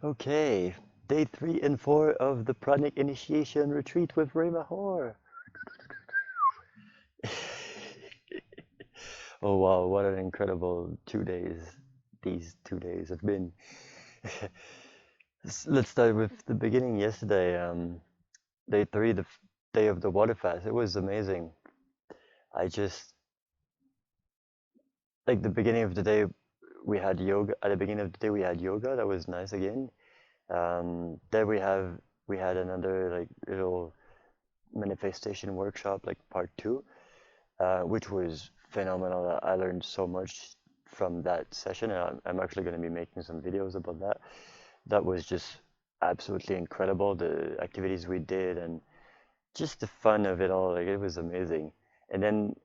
Okay, day 3 and 4 of the Pranic initiation retreat with Maor. Oh wow, what an incredible 2 days these 2 days have been. Let's start with the beginning yesterday, day 3, day of the water fast. It was amazing. I just, like the beginning of the day, we had yoga. At the beginning of the day, we had yoga. That was nice again. Then we had another like little manifestation workshop, like part 2, which was phenomenal. I learned so much from that session, and I'm actually going to be making some videos about that. That was just absolutely incredible. The activities we did and just the fun of it all, like it was amazing. And then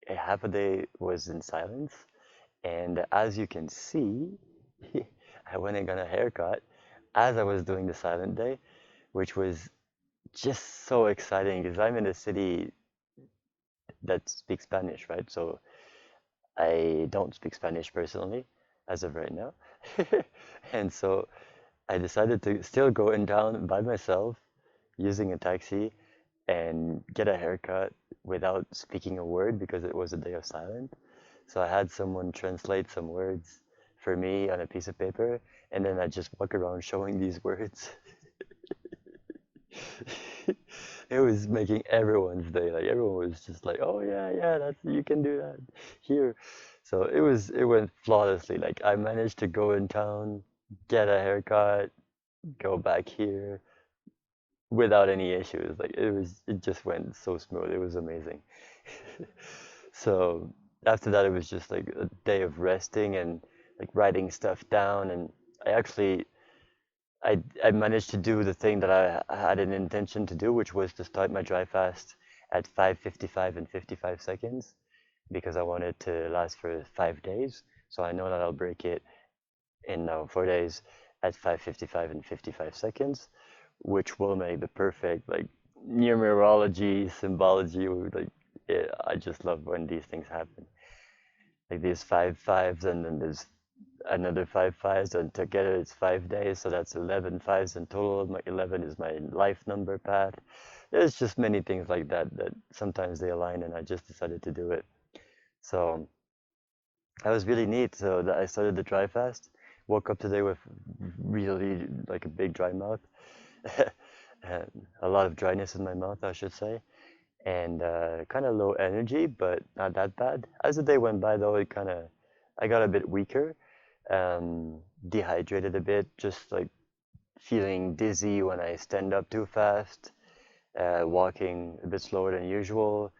a half a day was in silence, and as you can see, I went and got a haircut as I was doing the silent day, which was just so exciting because I'm in a city that speaks Spanish, right? So I don't speak Spanish personally as of right now. And so I decided to still go in town by myself using a taxi and get a haircut without speaking a word because it was a day of silence. So I had someone translate some words for me on a piece of paper, and then I just walk around showing these words. It was making everyone's day. Like everyone was just like, "Oh yeah, yeah, that's you can do that here." So it went flawlessly. Like I managed to go in town, get a haircut, go back here without any issues. Like it just went so smooth. It was amazing. So after that, it was just like a day of resting and like writing stuff down. And I actually I managed to do the thing that I had an intention to do, which was to start my dry fast at 5:55 and 55 seconds because I wanted to last for 5 days. So I know that I'll break it in 4 days at 5:55 and 55 seconds, which will make the perfect like numerology, symbology. Like I just love when these things happen. Like these five fives, and then there's another five fives, and together it's 5 days, so that's 11 fives in total. My 11 is my life number path. There's just many things like that that sometimes they align, and I just decided to do it. So that was really neat. So that I started the dry fast. Woke up today with really like a big dry mouth, and a lot of dryness in my mouth, I should say, and kind of low energy, but not that bad. As the day went by, though, I got a bit weaker, dehydrated a bit, just like feeling dizzy when I stand up too fast, walking a bit slower than usual,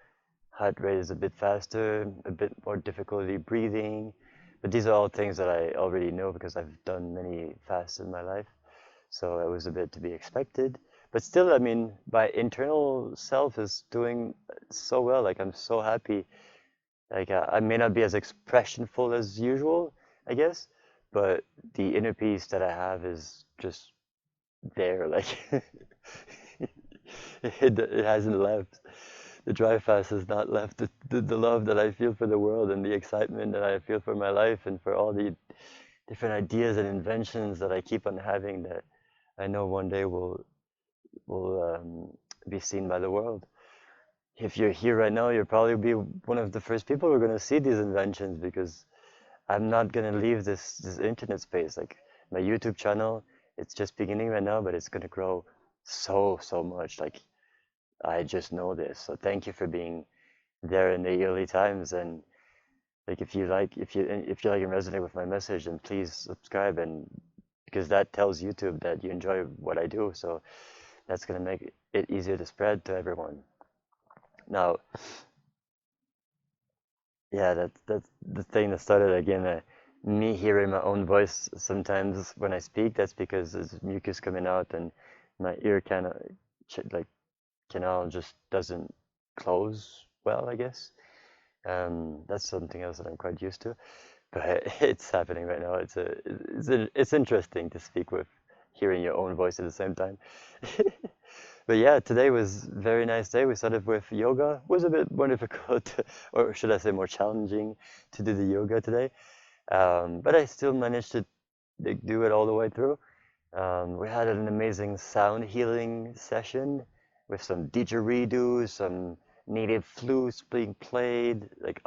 heart rate is a bit faster, a bit more difficulty breathing. But these are all things that I already know because I've done many fasts in my life. So it was a bit to be expected. But still, I mean, my internal self is doing so well. Like, I'm so happy. Like, I may not be as expressionful as usual, I guess, but the inner peace that I have is just there. Like, it hasn't left. The dry fast has not left. The love that I feel for the world and the excitement that I feel for my life and for all the different ideas and inventions that I keep on having that I know one day will be seen by the world. If you're here right now, you'll probably be one of the first people who are going to see these inventions because I'm not going to leave this internet space. Like my YouTube channel, it's just beginning right now, but it's going to grow so much. Like I just know this. So thank you for being there in the early times. And like if you like and resonate with my message, then please subscribe, and because that tells YouTube that you enjoy what I do. So that's going to make it easier to spread to everyone. Now, yeah, that's the thing that started again. Me hearing my own voice sometimes when I speak. That's because there's mucus coming out, and my ear kind of like canal just doesn't close well, I guess. That's something else that I'm quite used to, but it's happening right now. It's interesting to speak with hearing your own voice at the same time. But yeah, today was a very nice day. We started with yoga. It was a bit more difficult, or should I say more challenging to do the yoga today. But I still managed to like, do it all the way through. We had an amazing sound healing session with some didgeridoo, some native flutes being played like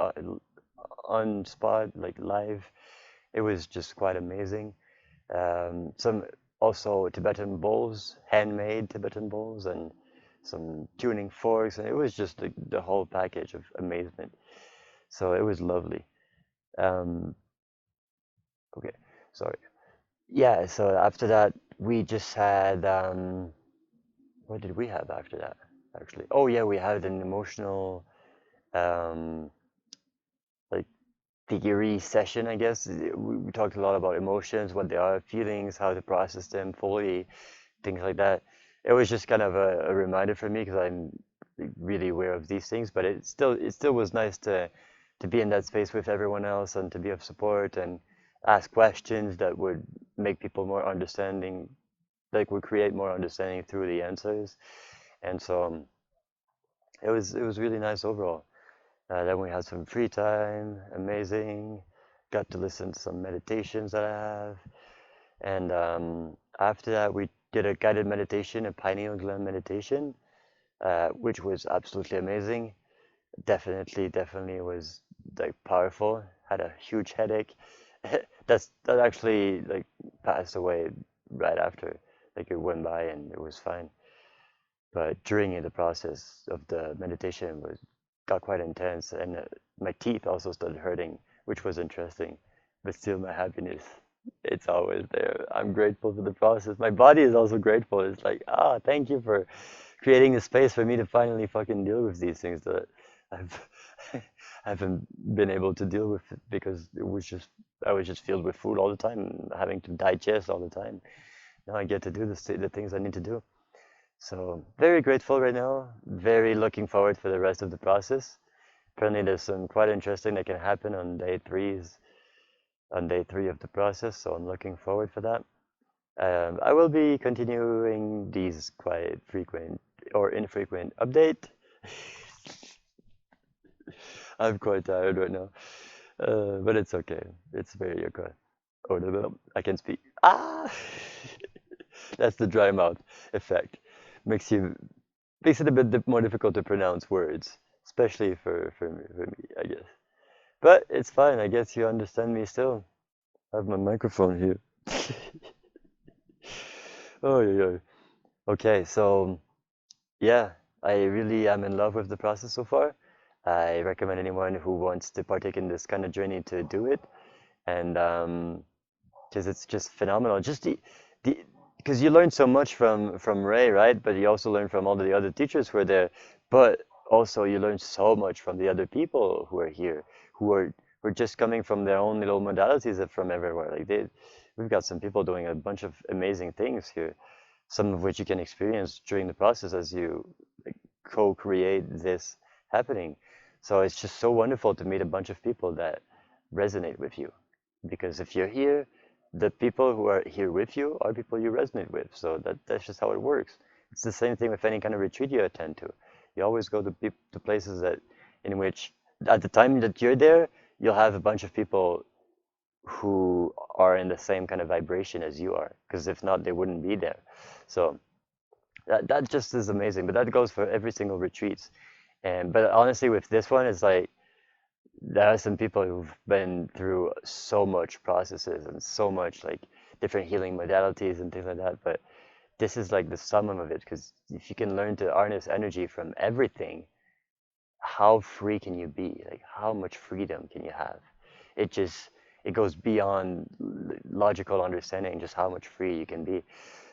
on spot, like live. It was just quite amazing. Some also Tibetan bowls, handmade Tibetan bowls, and some tuning forks, and it was just the whole package of amazement. So it was lovely. Um, okay, sorry. Yeah, so after that, we just had, what did we have after that, actually? Oh, yeah, we had an emotional, um, like, theory session, I guess. We talked a lot about emotions, what they are, feelings, how to process them fully, things like that. It was just kind of a reminder for me because I'm really aware of these things, but it still was nice to be in that space with everyone else and to be of support and ask questions that would make people more understanding, like would create more understanding through the answers. And so it was really nice overall. Then we had some free time, amazing. Got to listen to some meditations that I have. And after that, we did a guided meditation, a pineal gland meditation, which was absolutely amazing. Definitely was like powerful. Had a huge headache. That actually like passed away right after. Like it went by and it was fine. But during the process of the meditation was got quite intense, and my teeth also started hurting, which was interesting. But still, my happiness, it's always there. I'm grateful for the process. My body is also grateful. It's like, thank you for creating a space for me to finally fucking deal with these things that I've haven't been able to deal with because I was just filled with food all the time, having to digest all the time. Now I get to do the things I need to do. So very grateful right now. Very looking forward for the rest of the process. Apparently, there's some quite interesting that can happen on day three of the process. So I'm looking forward for that. I will be continuing these quite frequent or infrequent update. I'm quite tired right now, but it's okay. It's very okay. Oh, no, I can speak. Ah, that's the dry mouth effect. Makes you Makes it a bit more difficult to pronounce words, especially for me, I guess. But it's fine. I guess you understand me still. I have my microphone here. Oh, yeah, yeah. Okay, so yeah, I really am in love with the process so far. I recommend anyone who wants to partake in this kind of journey to do it, and because it's just phenomenal. Just the because you learn so much from Ray, right? But you also learn from all the other teachers who are there. But also you learn so much from the other people who are here, who are just coming from their own little modalities from everywhere. We've got some people doing a bunch of amazing things here, some of which you can experience during the process as you like, co-create this happening. So it's just so wonderful to meet a bunch of people that resonate with you, because if you're here, the people who are here with you are people you resonate with. So that's just how it works. It's the same thing with any kind of retreat you attend to. You always go to places that in which at the time that you're there, you'll have a bunch of people who are in the same kind of vibration as you are, because if not, they wouldn't be there. So that just is amazing. But that goes for every single retreat. And but honestly, with this one, it's like there are some people who've been through so much processes and so much like different healing modalities and things like that. But this is like the summum of it, because if you can learn to harness energy from everything, how free can you be? Like how much freedom can you have? It just it goes beyond logical understanding just how much free you can be.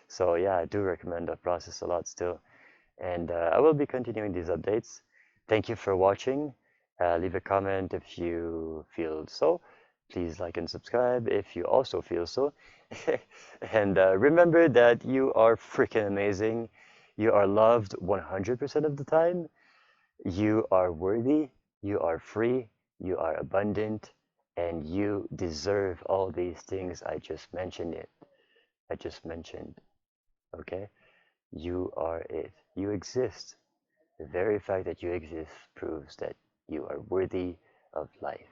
So yeah, I do recommend that process a lot still. And I will be continuing these updates. Thank you for watching. Leave a comment if you feel so. Please like and subscribe if you also feel so. And remember that you are freaking amazing. You are loved 100% of the time. You are worthy. You are free. You are abundant. And you deserve all these things I just mentioned it. I just mentioned. Okay? You are it. You exist. The very fact that you exist proves that you are worthy of life.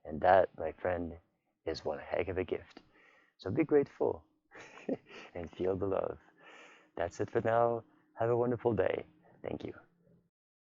And that, my friend, is one heck of a gift. So be grateful. And feel the love. That's it for now. Have a wonderful day. Thank you.